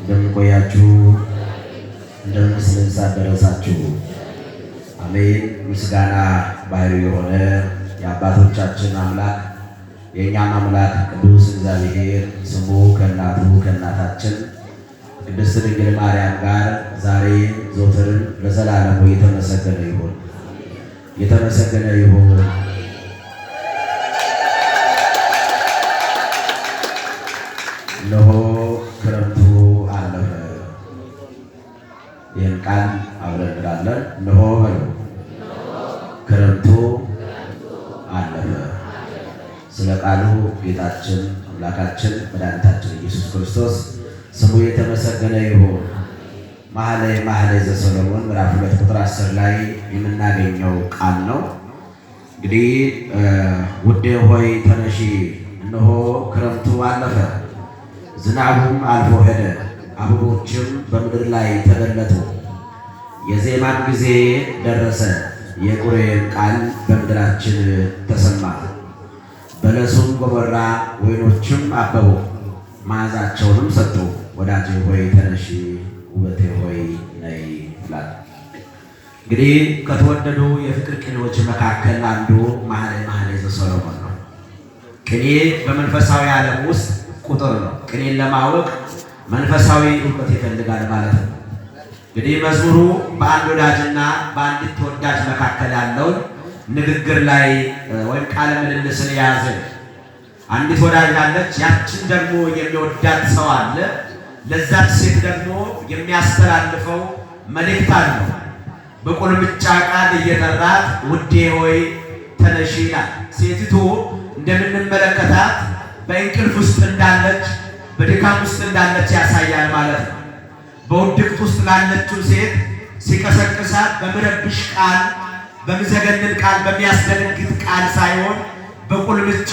እንደምቆያችሁ እንደምስልሳ ደረሳችሁ። አሜን። ምስጋና ባህሪው የሆነ የአባቶቻችን አምላክ የእኛም አምላክ ቅዱስ እግዚአብሔር ስሙ ከእናቱ ከእናታችን ቅድስት ድንግል ማርያም ጋር ዛሬ ዘወትርን ለዘላለሙ የተመሰገነ ይሁን። የተመሰገነ ይሁን። እነሆ ክረምቱ አለፈ። ይህን ቃል አብረን እንላለን። እነሆ በሉ ክረምቱ አለፈ። ስለ ቃሉ ጌታችን አምላካችን መድኃኒታችን ኢየሱስ ክርስቶስ ስሙ የተመሰገነ ይሁን። መኃልየ ዘሰሎሞን ምዕራፍ 2 ቁጥር 10 ላይ የምናገኘው ቃል ነው። እንግዲህ ውዴ ሆይ ተነሺ፣ እነሆ ክረምቱ አለፈ፣ ዝናቡም አልፎ ሄደ፣ አበቦችም በምድር ላይ ተገለጡ፣ የዜማን ጊዜ ደረሰ፣ የቁርዬም ቃል በምድራችን ተሰማ። በለሱም ጎመራ፣ ወይኖችም አበቡ፣ መዓዛቸውንም ሰጡ። ወዳጄ ሆይ ተነሺ፣ ውበቴ ሆይ ነይ ይላል። እንግዲህ ከተወደዱ የፍቅር ቅኔዎች መካከል አንዱ መኃልየ ዘሰሎሞን ነው። ቅኔ በመንፈሳዊ ዓለም ውስጥ ቁጥር ነው። ቅኔን ለማወቅ መንፈሳዊ እውቀት ይፈልጋል ማለት ነው። እንግዲህ መዝሙሩ በአንድ ወዳጅና በአንዲት ተወዳጅ መካከል ያለውን ንግግር ላይ ወይም ቃለ ምልልስን የያዘ አንዲት ወዳጅ አለች። ያችን ደግሞ የሚወዳት ሰው አለ። ለዛች ሴት ደግሞ የሚያስተላልፈው መልእክት አለው። በቁልምጫ ቃል እየጠራት ውዴ ሆይ ተነሺ ይላል። ሴቲቱ እንደምንመለከታት በእንቅልፍ ውስጥ እንዳለች በድካም ውስጥ እንዳለች ያሳያል ማለት ነው። በውድቅት ውስጥ ላለችው ሴት ሲቀሰቅሳት በሚረብሽ ቃል፣ በሚዘገንን ቃል፣ በሚያስደነግጥ ቃል ሳይሆን በቁልምጫ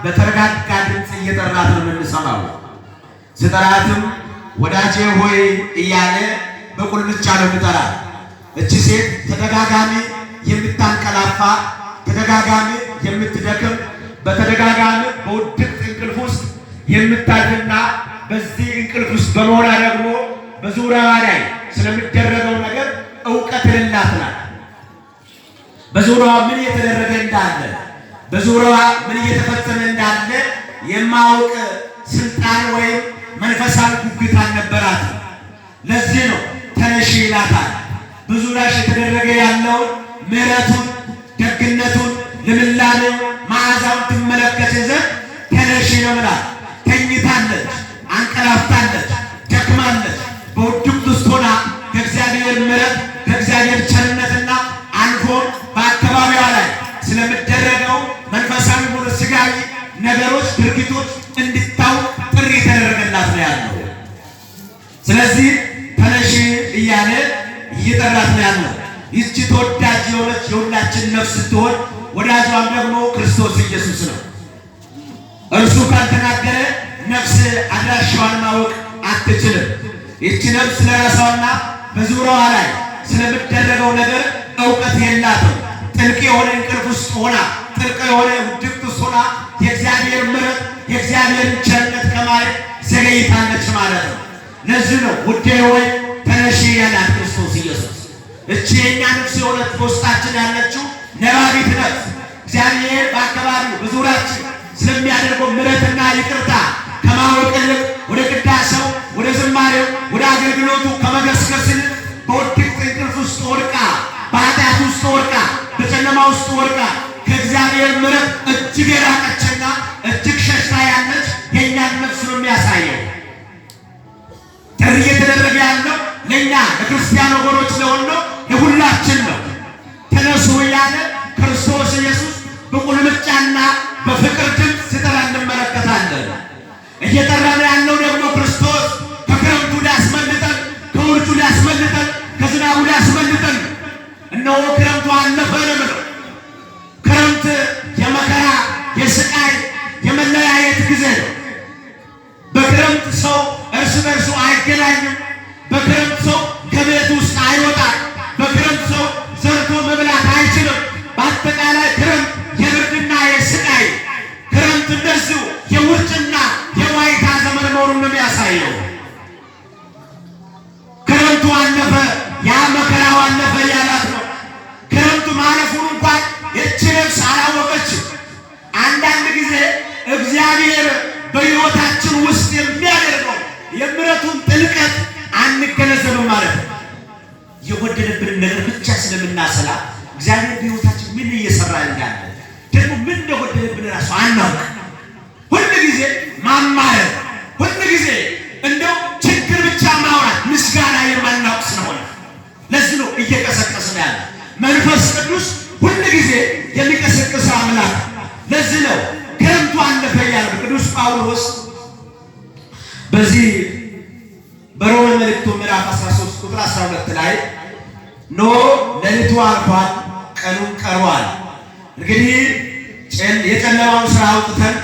በተረጋጋ ድምፅ እየጠራት ነው የምንሰማው። ስጠራትም ወዳጄ ሆይ እያለ በቁልምጫ ነው የሚጠራት። እቺ ሴት ተደጋጋሚ የምታንቀላፋ፣ ተደጋጋሚ የምትደክም፣ በተደጋጋሚ በውድቅት እንቅልፍ ውስጥ የምታድርና በዚህ እንቅልፍ ውስጥ በመሆኗ ደግሞ በዙሪያዋ ላይ ስለሚደረገው ነገር እውቀት የሌላት ናት። በዙሪያዋ ምን እየተደረገ እንዳለ፣ በዙሪያዋ ምን እየተፈጸመ እንዳለ የማወቅ ስልጣን ወይም መንፈሳዊ ጉጉት አልነበራትም። ለዚህ ነው ተነሺ ይላታል። በዙሪያሽ የተደረገ ያለውን ምሕረቱን፣ ደግነቱን፣ ልምላሜው፣ መዓዛውን ትመለከች ዘንድ ተነሺ ነው ብላት። ተኝታለች፣ አንቀላፍታለች፣ ደክማለች። በውድቅት ውስጥ ሆና ከእግዚአብሔር ምሕረት ከእግዚአብሔር ቸርነትና አልፎ በአካባቢዋ ላይ ስለሚደረገው መንፈሳዊ ሆነ ሥጋዊ ነገሮች፣ ድርጊቶች እንድታውቅ ጥሪ የተደረገላት ነው ያለው። ስለዚህ ተነሺ እያለ እየጠራት ነው ያለው። ይህቺ ተወዳጅ የሆነች የሁላችን ነፍስ ስትሆን ወዳጇም ደግሞ ክርስቶስ ኢየሱስ ነው። እርሱ ካልተናገረ ነፍስ አድራሻዋን ማወቅ አትችልም። ይህቺ ነፍስ ለራሷና በዙሪያዋ ላይ ስለሚደረገው ነገር እውቀት የላትም። ጥልቅ የሆነ እንቅልፍ ውስጥ ሆና፣ ጥልቅ የሆነ ውድቅት ውስጥ ሆና የእግዚአብሔር ምሕረት የእግዚአብሔር ቸርነት ከማየት ዘገይታለች ማለት ነው። ለዚህ ነው ውዴ ሆይ ተነሺ ያላት ክርስቶስ ኢየሱስ። እቺ የእኛ ነፍስ የሆነት በውስጣችን ያለችው ነባቢት ነፍስ እግዚአብሔር በአካባቢው በዙሪያችን ስለሚያደርገው ምሕረትና ይቅርታ ከማወቅ ይልቅ ወደ ቅዳሴው፣ ወደ ዝማሬው፣ ወደ አገልግሎቱ ከመገስገስ ይልቅ በውድቅት እንቅልፍ ውስጥ ወድቃ፣ በኃጢአት ውስጥ ወድቃ፣ በጨለማ ውስጥ ወድቃ ከእግዚአብሔር ምሕረት እጅግ የራቀችና እጅግ ሸሽታ ያለች የእኛን ነፍስ ነው የሚያሳየው። ጥሪ እየተደረገ ያለው ለእኛ ለክርስቲያን ወገኖች ለሆነው ለሁላችን ነው። ተነሱ እያለ ክርስቶስ ኢየሱስ በቁልምጫና በፍቅር ድምፅ ሲጠራ እንመለከታለን። እየጠራን ያለው ደግሞ ክርስቶስ ከክረምቱ ሊያስመልጠን፣ ከውርጩ ሊያስመልጠን፣ ከዝናቡ ሊያስመልጠን። እነሆ ክረምቱ አለፈ ነው። ክረምት የመከራ የስቃይ የመለያየት ጊዜ ነው። በክረምት ሰው እርስ በርሱ አይገናኝም። በክረምት ሰው ከቤት ውስጥ አይወጣም። በክረምት ሰው ዘርቶ መብላት አይችልም። በአጠቃላይ ክረምት የብርድና የስቃይ ክረምት እንደዚሁ የውርጭና የዋይታ ዘመን መሆኑን ነው የሚያሳየው። ያ መከራው አለፈ ያላት ነው። ክረምቱ ማለፉን እንኳን እቺ ነፍስ አላወቀችም። አንዳንድ ጊዜ እግዚአብሔር በሕይወታችን ውስጥ የሚያደርገው የምሕረቱን ጥልቀት አንገነዘብም ማለት ነው። የጎደለብንን ነገር ብቻ ስለምናሰላ እግዚአብሔር በሕይወታችን ምን እየሰራ እንዳለ ደግሞ ምን እንደጎደለብን ራሱ አናውቅ። ሁሉ ጊዜ ማማረር፣ ሁሉ ጊዜ እንደው ችግር ብቻ ማውራት፣ ምስጋና የማናውቅ ስለሆነ ለዚህ ነው እየቀሰቀስን ያለ መንፈስ ቅዱስ ሁሉ ጊዜ የሚቀሰቅስ አምላክ። ለዚህ ነው ክረምቱ አለፈ ያለው ቅዱስ ጳውሎስ በዚህ በሮሜ መልእክቱ ምዕራፍ 13 ቁጥር 12 ላይ ኖ ሌሊቱ አልፏል፣ ቀኑም ቀርቧል። እንግዲህ የጨለማውን ሥራ አውጥተን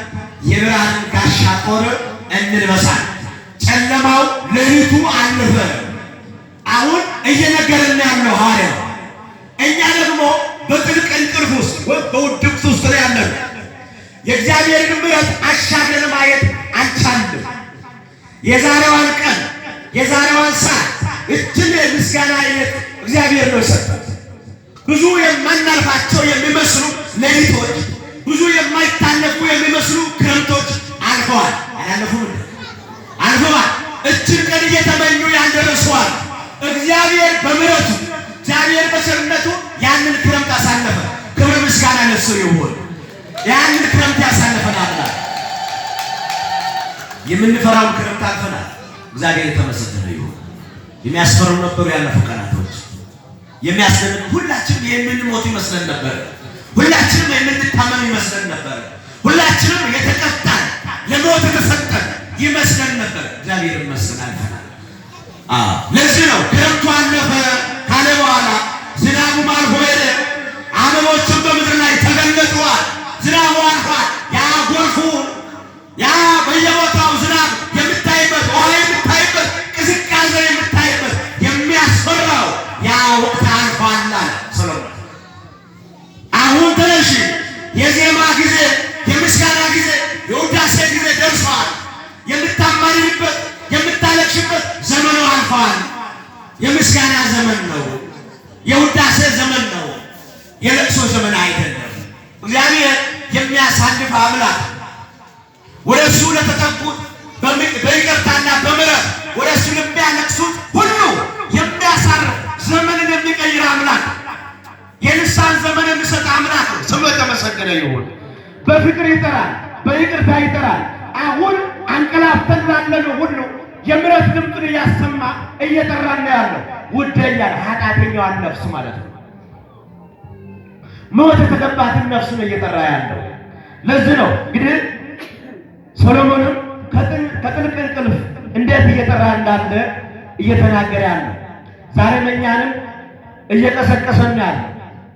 የብርሃንን ጋሻ ጦር እንልበሳል። ጨለማው ሌሊቱ አለፈ። አሁን እየነገረን ያለው ሐዋርያው እኛ ደግሞ በጥልቅ እንቅልፍ ውስጥ በውድቅት ውስጥ ነው ያለነው። የእግዚአብሔርን ምሕረት አሻግረን ማየት አልቻልንም። የዛሬዋን ቀን የዛሬዋን ሰዓት እችን የምስጋና አይነት እግዚአብሔር ነው የሰጠን። ብዙ የማናልፋቸው የሚመስሉ ሌሊቶች፣ ብዙ የማይታለፉ የሚመስሉ ክረምቶች አልፈዋል። አላለፉም? አልፈዋል። እችን ቀን እየተመኙ ያልደረሱዋል። እግዚአብሔር በምሕረቱ እግዚአብሔር በቸርነቱ ያንን ክረምት አሳለፈ። ክብር ምስጋና ለእሱ ይሁን። ያንን ክረምት ያሳለፈን አምላክ የምንፈራውን ክረምት አልፈናል። እግዚአብሔር የተመሰገነ ይሁን። የሚያስፈሩ ነበሩ ያለፉ ቀናቶች፣ የሚያስደንቅ ሁላችንም የምንሞት ይመስለን ነበር። ሁላችንም የምንታመም ይመስለን ነበር። ሁላችንም የተቀጣን ለሞት የተሰጠን ይመስለን ነበር። እግዚአብሔር ይመስገን አልፈናል። ለዚህ ነው ክረምቱ አለፈ ካለ በኋላ ዝናቡም አልፎ ሄደ። አበቦችም በምድር ላይ ተገለጡዋል። ዝናቡ አልፏል። ያ ጎርፉ፣ ያ በየቦታው ዝናብ የምታይበት፣ ውሃ የምታይበት፣ ቅዝቃዜ የምታይበት የሚያስፈራው ያ ወቅት አልፏል ሰሎሞን። አሁን ተነሽ፣ የዜማ ጊዜ፣ የምስጋና ጊዜ፣ የውዳሴ ጊዜ ደርሷል። የምታማርበት የምታለቅሽበት ዘመኑ አልፏል። የምስጋና ዘመን ነው። የውዳሴ ዘመን ነው። የለቅሶ ዘመን አይደለም። እግዚአብሔር የሚያሳልፍ አምላክ፣ ወደ እሱ ለተጠጉት በይቅርታና በምሕረት ወደ እሱ ለሚያለቅሱት ሁሉ የሚያሳርፍ ዘመንን የሚቀይር አምላክ፣ የንስሐን ዘመን የሚሰጥ አምላክ ነው። ስሙ የተመሰገነ ይሁን። በፍቅር ይጠራል፣ በይቅርታ ይጠራል። አሁን አንቀላፍተን ላለነው ሁሉ የምሕረት ድምፁን እያሰማ እየጠራን ነው ያለው። ውደኛል ኃጢአተኛዋን ነፍስ ማለት ነው። ሞት የተገባትን ነፍስ ነው እየጠራ ያለው። ለዚህ ነው እንግዲህ ሰሎሞንም ከጥልቅ እንቅልፍ እንዴት እየጠራ እንዳለ እየተናገረ ያለው። ዛሬም እኛንም እየቀሰቀሰን ያለው።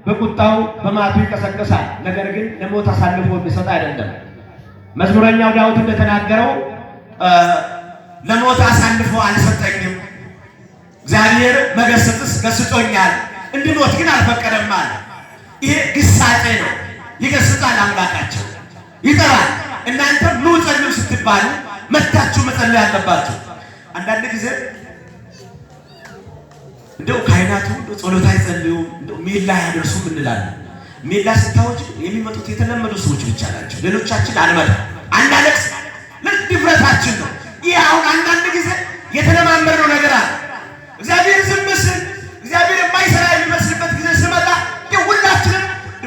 በቁጣው በማቱ ይቀሰቀሳል። ነገር ግን ለሞት አሳልፎ የሚሰጥ አይደለም። መዝሙረኛው ዳዊት እንደተናገረው ለሞት አሳልፎ አልሰጠኝም፣ እግዚአብሔር መገሰጽስ ገስጦኛል፣ እንድሞት ግን አልፈቀደም አለ። ይሄ ግሳጼ ነው። ይገስጻል አምላካቸው፣ ይጠራል። እናንተ ኑ ጸልዩ ስትባሉ መታችሁ መጸለይ አለባችሁ። አንዳንድ ጊዜ እንደው ካህናቱ ጸሎት አይጸልዩ ሜላ ያደርሱም እንላለን። ሜላ ስታወጭ የሚመጡት የተለመዱ ሰዎች ብቻ ናቸው። ሌሎቻችን አንመጣም፣ አናለቅስ። ድፍረታችን ነው ይህ። አሁን አንዳንድ ጊዜ የተለማመድነው ነገር አለ። እግዚአብሔር ዝም ሲል እግዚአብሔር የማይሰራ የሚመስልበት ጊዜ ስመጣ ሁላችንም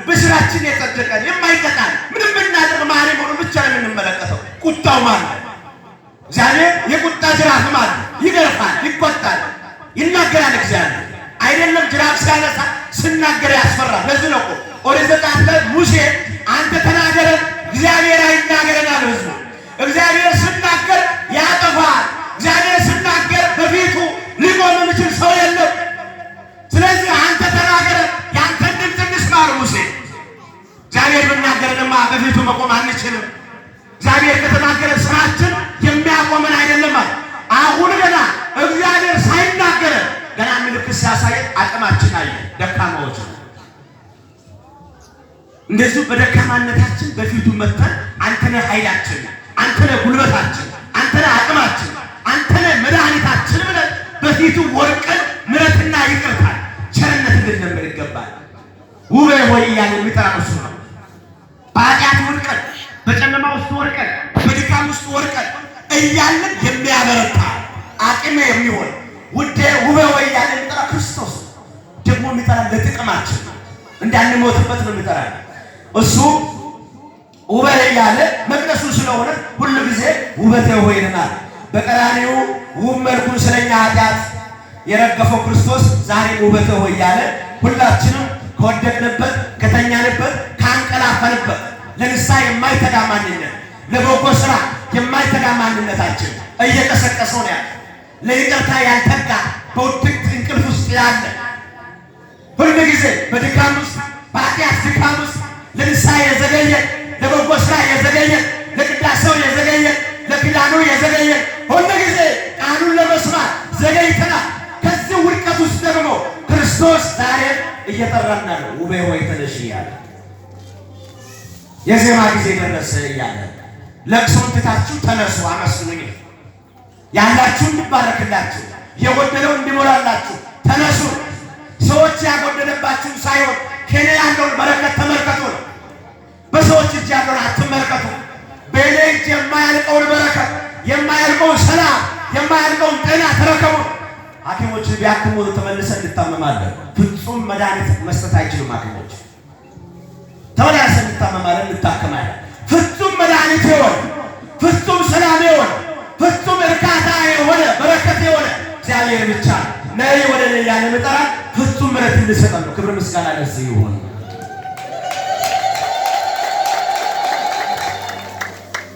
በስራችን የጸደቀን የማይቀጣን ምንም ብናደርግ ማሪ ሆኖ ብቻ ነው የምንመለከተው። ቁጣው ማለት እግዚአብሔር የቁጣ ጅራፍ ማለት ይገርፋል፣ ይቆጣል፣ ይናገራል። እግዚአብሔር አይደለም ጅራፍ ሲያነሳ ስናገር ያስፈራል። ለዚህ ነው እኮ ኦሪት ዘጸአት ላይ ሙሴ አንተ ተናገረን እግዚአብሔር አይናገረን አለ ሕዝቡ። እግዚአብሔር ስናገር ያጠፋል። እግዚአብሔር ስናገር በፊቱ ሊቆም የሚችል ሰው የለም። ስለዚህ አንተ ተናገረን፣ ያንተን ድምፅ እንስማ አለ ሙሴ። እግዚአብሔር ብናገረንማ በፊቱ መቆም አንችልም። እግዚአብሔር ከተናገረ ስራችን የሚያቆመን አይደለም አለ። አሁን ገና እግዚአብሔር ሳይናገረን ገና ምልክት ሲያሳየን አቅማችን አየ፣ ደካማዎች ነው። እንደዚሁ በደካማነታችን በፊቱ መጥተን አንተ ነህ ኃይላችን፣ አንተ ነህ ጉልበታችን፣ አንተ ነህ አቅማችን፣ አንተ ነህ መድኃኒታችን ብለን በፊቱ ወድቀን ምሕረትና ይቅርታ ሆይ እያለ የሚጠራን እሱ ነው። በኃጢአት ወድቀን፣ በጨለማ ውስጥ ወድቀን፣ በድካም ውስጥ ወድቀን እያለን የሚያበረታ አቅም የሚሆን ውዴ ውቤ ሆይ እያለ የሚጠራ ክርስቶስ ደግሞ የሚጠራን ለጥቅማችን እንዳንሞትበት ነው የሚጠራን። እሱ ውቤ እያለ መቅደሱ ስለሆነ ሁሉ ጊዜ ውበቴ ሆይ ይለናል። በቀራንዮ ውብ መልኩን ስለኛ ኃጢአት የረገፈው ክርስቶስ ዛሬ ውበቴ ሆይ እያለ ሁላችንም ከወደቅንበት፣ ከተኛንበት፣ ካንቀላፈንበት ለንስሐ የማይተጋ ማንነት፣ ለበጎ ስራ የማይተጋ ማንነታችን እየቀሰቀሰው ነው ያለ። ለይቅርታ ያልተጋ በውድቅት እንቅልፍ ውስጥ ያለ ሁሉ ጊዜ በድካም ውስጥ፣ በኃጢአት ድካም ውስጥ ለንስሐ የዘገየ፣ ለበጎ ስራ የዘገየ፣ ለቅዳሴው የዘገየ፣ ለኪዳኑ የዘገየ ሁሉ ጊዜ ቃሉን ለመስማት ዘገይተናል። ከዚህ ውድቀት ውስጥ ደግሞ ክርስቶስ ዛሬ እየጠራን ነው። ውቤ ሆይ ተነሽ እያለ የዜማ ጊዜ ደረሰ እያለ ለቅሶን ትታችሁ ተነሱ አመስግኑኝ፣ ያላችሁ እንዲባረክላችሁ፣ የጎደለው እንዲሞላላችሁ ተነሱ። ሰዎች ያጎደለባችሁ ሳይሆን ከኔ ያለውን በረከት ተመልከቱ ነው። በሰዎች እጅ ያለውን አትመልከቱ። በእኔ እጅ የማያልቀውን በረከት፣ የማያልቀውን ሰላም፣ የማያልቀውን ጤና ተረከቡ። ሐኪሞች ቢያክሙ ተመልሰን እንታመማለን። ፍጹም መድኃኒት መስጠት አይችሉም ሐኪሞች። ተመልሰን እንታመማለን፣ እንታከማለን። ፍጹም መድኃኒት የሆነ ፍጹም ሰላም የሆነ ፍጹም እርካታ የሆነ በረከት የሆነ እግዚአብሔር ብቻ ነይ ወደ እኔ እያለ የሚጠራን ፍጹም ምሕረት እንዲሰጠን ነው። ክብር ምስጋና ለእሱ ይሁን።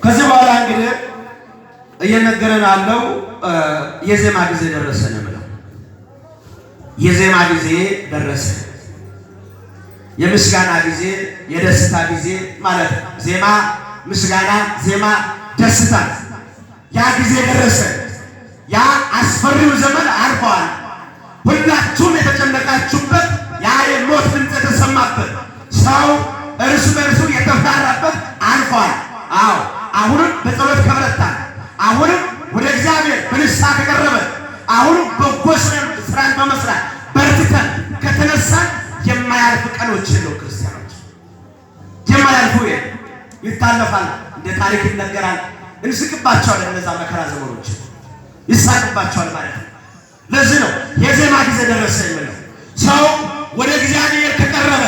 ከዚህ በኋላ እንግዲህ እየነገረን አለው የዜማ ጊዜ ደረሰ ነው የሚለው። የዜማ ጊዜ ደረሰ፣ የምስጋና ጊዜ፣ የደስታ ጊዜ ማለት ነው። ዜማ ምስጋና፣ ዜማ ደስታ፣ ያ ጊዜ ደረሰ። ያ አስፈሪው ዘመን አልፏል። ሁላችሁም የተጨነቃችሁበት፣ ያ የሞት ድምፅ የተሰማበት፣ ሰው እርስ በርሱ የተፈራራበት አልፏል። አዎ አሁንም በጸሎት ከበረታ፣ አሁንም ወደ እግዚአብሔር በንስሐ ከቀረበ፣ አሁንም በጎ ስራን በመስራት በርትተን ከተነሳን የማያልፍ ቀኖች ነው። ክርስቲያኖች የማያልፉ ይታለፋል፣ እንደ ታሪክ ይነገራል። እንስቅባቸዋለን። እነዛ መከራ ዘመኖች ይሳቅባቸዋል ማለት ነው። ለዚህ ነው የዜማ ጊዜ ደረሰ የሚለው። ሰው ወደ እግዚአብሔር ከቀረበ፣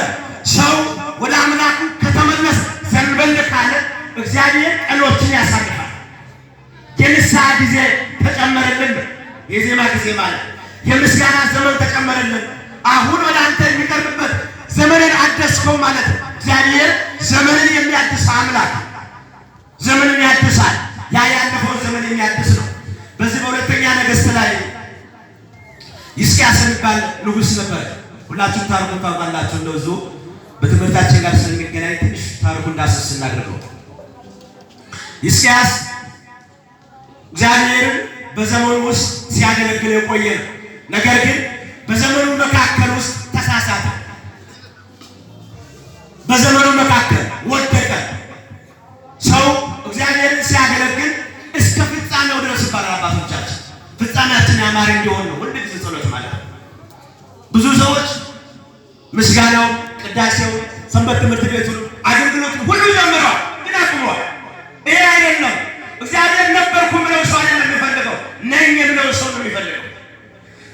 ሰው ወደ አምላኩ ከተመለሰ፣ ዘንበል ካለ እግዚአብሔር ቀኖችን ያሳልፋል። የንስሐ ጊዜ ተጨመረልን። የዜማ ጊዜ ማለት የምስጋና ዘመን ተጨመረልን። አሁን ወደ አንተ የሚቀርብበት ዘመንን አደስከው ማለት ነው። እግዚአብሔር ዘመንን የሚያድስ አምላክ ዘመንን ያድሳል። ያ ያለፈውን ዘመን የሚያድስ ነው። በዚህ በሁለተኛ ነገሥት ላይ ሕዝቅያስ የሚባል ንጉሥ ነበር። ሁላችሁም ታሪኩን ታውቃላችሁ። እንደዚሁ በትምህርታችን ጋር ስለሚገናኝ ትንሽ ታሪኩን እንዳስስ እናድርገው። ሕዝቅያስ እግዚአብሔርን በዘመኑ ውስጥ ሲያገለግል የቆየ ነው። ነገር ግን በዘመኑ መካከል ውስጥ ተሳሳተ። በዘመኑ መካከል ወደቀ። ሰው እግዚአብሔርን ሲያገለግል እስከ ፍጻሜው ድረስ ይባላል አባቶቻችን። ፍጻሜያችን ያማረ እንዲሆን ነው ሁሉ ጊዜ ጸሎት ማለት ነው። ብዙ ሰዎች ምስጋናው፣ ቅዳሴው፣ ሰንበት ትምህርት ቤቱን፣ አገልግሎቱን ሁሉ ጀምረዋል፣ ግን አቁመዋል። ይሄ አይደለም። እግዚአብሔር ነበርኩ ብለው ሰው አይደለም የሚፈልገው፣ ነኝ ብለው ሰው ነው የሚፈልገው።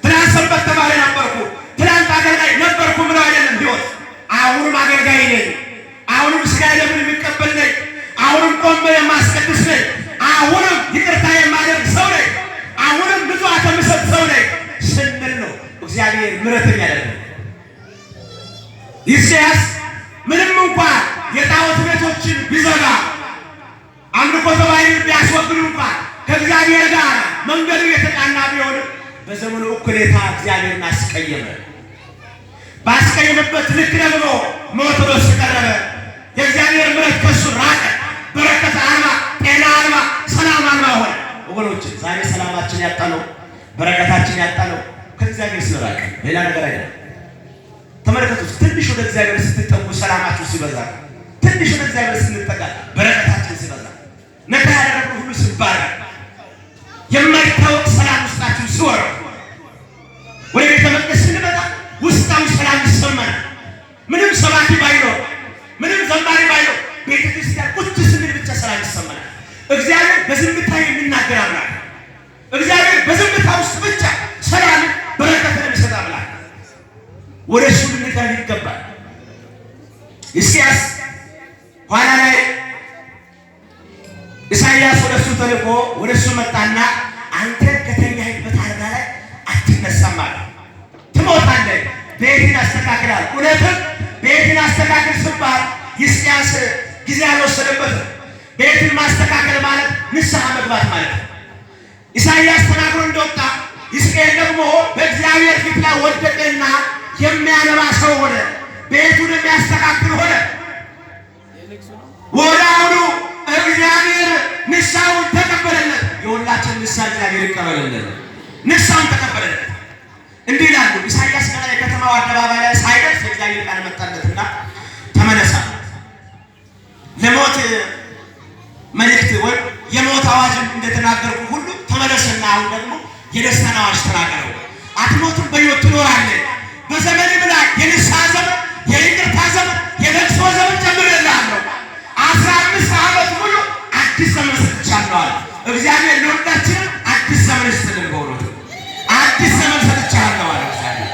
ትናንት ሰንበት ተማሪ ነበርኩ፣ ትናንት አገልጋይ ነበርኩ ብለው አይደለም ሕይወት። አሁንም አገልጋይ ነኝ፣ አሁንም ስጋ ደምን የሚቀበል ነኝ፣ አሁንም ቆሜ የማስቀድስ ነኝ፣ አሁንም ይቅርታ የማደርግ ሰው ነኝ፣ አሁንም ምጽዋት የምሰጥ ሰው ነኝ ስንል ነው እግዚአብሔር ምሕረትን ያደርጋል። ሕዝቅያስ ምንም እንኳን የጣዖት ቤቶችን ቢዘጋ፣ አምልኮተ ባዕድን ቢያስወግዱ እንኳን ከእግዚአብሔር ጋር መንገዱ የተቃና ቢሆንም በዘመኑ እኩሌታ እግዚአብሔርን አስቀየመ። ባስቀየመበት ልክ ደግሞ ሞት ወደሱ ቀረበ። የእግዚአብሔር ምሕረት ከሱ ራቀ። በረከት አልባ፣ ጤና አልባ፣ ሰላም አልባ ሆነ። ወገኖች ዛሬ ሰላማችን ያጣነው፣ በረከታችን ያጣነው ከእግዚአብሔር ስለራቀ ሌላ ነገር አይደለም። ተመልከቱ። ትንሽ ወደ እግዚአብሔር ስትጠጉ ሰላማችሁ ሲበዛ፣ ትንሽ ወደ እግዚአብሔር ስንጠጋ በረከታችን ሲበዛ፣ ነካ ያደረግነው ሁሉ ሲባረክ፣ የማይታወቅ ሰላም ውስጣችሁ ሲወርድ፣ ወደ ቤተ መቅደስ ስንመጣ ውስጣዊ ሰላም ይሰማናል። ምንም ሰባኪ ባይኖር ወደሱ ልንቀርብ ይገባል። ኢሳይያስ ኋላ ላይ ኢሳይያስ ወደሱ ተልኮ ወደሱ መጣና አንተ ከተኛህበት አልጋ ላይ አትነሳም አለ። ትሞታለህ፣ ቤትን አስተካክላል። እውነትም ቤትን አስተካክል ሲባል ኢሳይያስ ጊዜ አልወሰደበትም። ቤትን ማስተካከል ማለት ንስሐ መግባት ማለት ነው። ኢሳይያስ ተናግሮ እንደወጣ ሕዝቅኤል ደግሞ በእግዚአብሔር ፊት ላይ ወደቀና የሚያነባ ሰው ሆነ። ቤቱን የሚያስተካክል ሆነ። ወዲያውኑ እግዚአብሔር ንስሐውን ተቀበለለት። የሁላችን ንስሐ እግዚአብሔር ይቀበለለት። ንስሐውን ተቀበለለት። እንዲህ ይላሉ ኢሳይያስ ገና የከተማው አደባባይ ላይ ሳይደርስ የእግዚአብሔር ቃል መጣለትና ተመለሳ ለሞት መልእክት ወይ የሞት አዋጅ እንደተናገርኩ ሁሉ ተመለስና አሁን ደግሞ የደስታን አዋጅ ተናገረው። አትሞትም፣ በሕይወት ትኖራለህ። በዘመንም ላይ የንስሐ ዘመን፣ የይቅርታ ዘመን፣ የለቅሶ ዘመን ጨምሬልሃለሁ። 15 ዓመት ሙሉ አዲስ ዘመን ሰጥቻለሁ አለ እግዚአብሔር። ለሁላችንም አዲስ ዘመን ይስጥልን። በእውነቱ አዲስ ዘመን ሰጥቻለሁ አለ እግዚአብሔር።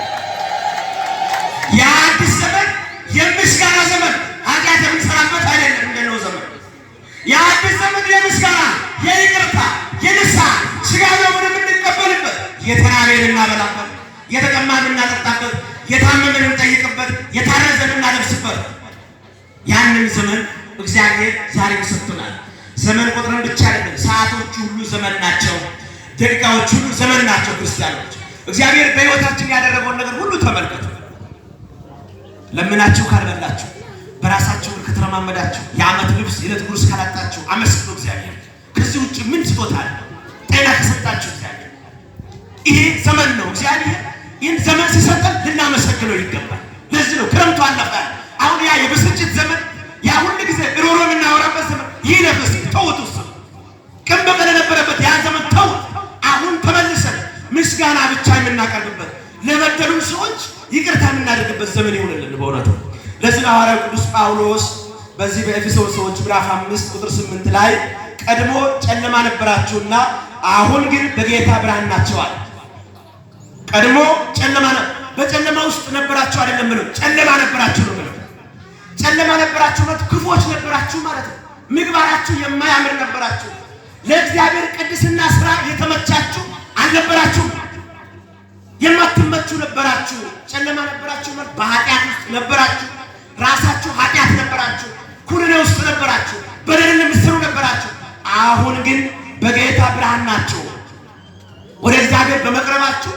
የአዲስ ዘመን የምስጋና ዘመን፣ ኃጢአት የምንሰራበት አይደለም እንደነው ዘመን። የአዲስ ዘመን የምስጋና፣ የይቅርታ፣ የንስሐ ሥጋ ደሙን የምንቀበልበት፣ የተራበን እናበላበት፣ የተጠማን እናጠጣበት፣ የታመመን እንጠይቅበት፣ የታረዘን እናለብስበት ያንን ዘመን እግዚአብሔር ዛሬ ሰጥቶናል። ዘመን ቁጥርን ብቻ አይደለም፣ ሰዓቶቹ ሁሉ ዘመን ናቸው። ደቂቃዎች ሁሉ ዘመን ናቸው። ክርስቲያኖች እግዚአብሔር በሕይወታችን ያደረገውን ነገር ሁሉ ተመልከቱ። ለምናችሁ ካልበላችሁ፣ በራሳችሁ ከተረማመዳችሁ፣ የዓመት ልብስ የዕለት ጉርስ ካላጣችሁ አመስግኑ እግዚአብሔር። ከዚህ ውጭ ምን ስጦታ አለ? ጤና ከሰጣችሁ እግዚአብሔር ይሄ ዘመን ነው። እግዚአብሔር ይህን ዘመን ሲሰጠን ልናመሰግነው ይገባል። ለዚህ ነው ክረምቱ አለፈ። አሁን ያ የብስጭት ዘመን፣ ያ ሁሉ ጊዜ ሮሮ የምናወራበት ዘመን ይህ ነፍስ ተውት። እሱ ቀን በቀን የነበረበት ያ ዘመን ተውት። አሁን ተመልሰን ምስጋና ብቻ የምናቀርብበት፣ ለበደሉን ሰዎች ይቅርታ የምናደርግበት ዘመን ይሆንልን በእውነቱ። ለዚህ ነው ሐዋርያው ቅዱስ ጳውሎስ በዚህ በኤፌሶን ሰዎች ምዕራፍ 5 ቁጥር 8 ላይ ቀድሞ ጨለማ ነበራችሁና አሁን ግን በጌታ ብርሃን ናችኋል። ቀድሞ ጨለማ በጨለማ ውስጥ ነበራችሁ አይደለም ብሎ ጨለማ ነበራችሁ ነው ብሎ ጨለማ ነበራችሁ ማለት ክፉዎች ነበራችሁ ማለት ነው። ምግባራችሁ የማያምር ነበራችሁ። ለእግዚአብሔር ቅድስና ስራ የተመቻችሁ አልነበራችሁም። የማትመቹ ነበራችሁ። ጨለማ ነበራችሁ ማለት በኃጢአት ውስጥ ነበራችሁ። ራሳችሁ ኃጢአት ነበራችሁ። ኩነኔ ውስጥ ነበራችሁ። በደልን የምትሰሩ ነበራችሁ። አሁን ግን በጌታ ብርሃን ናችሁ። ወደ እግዚአብሔር በመቅረባችሁ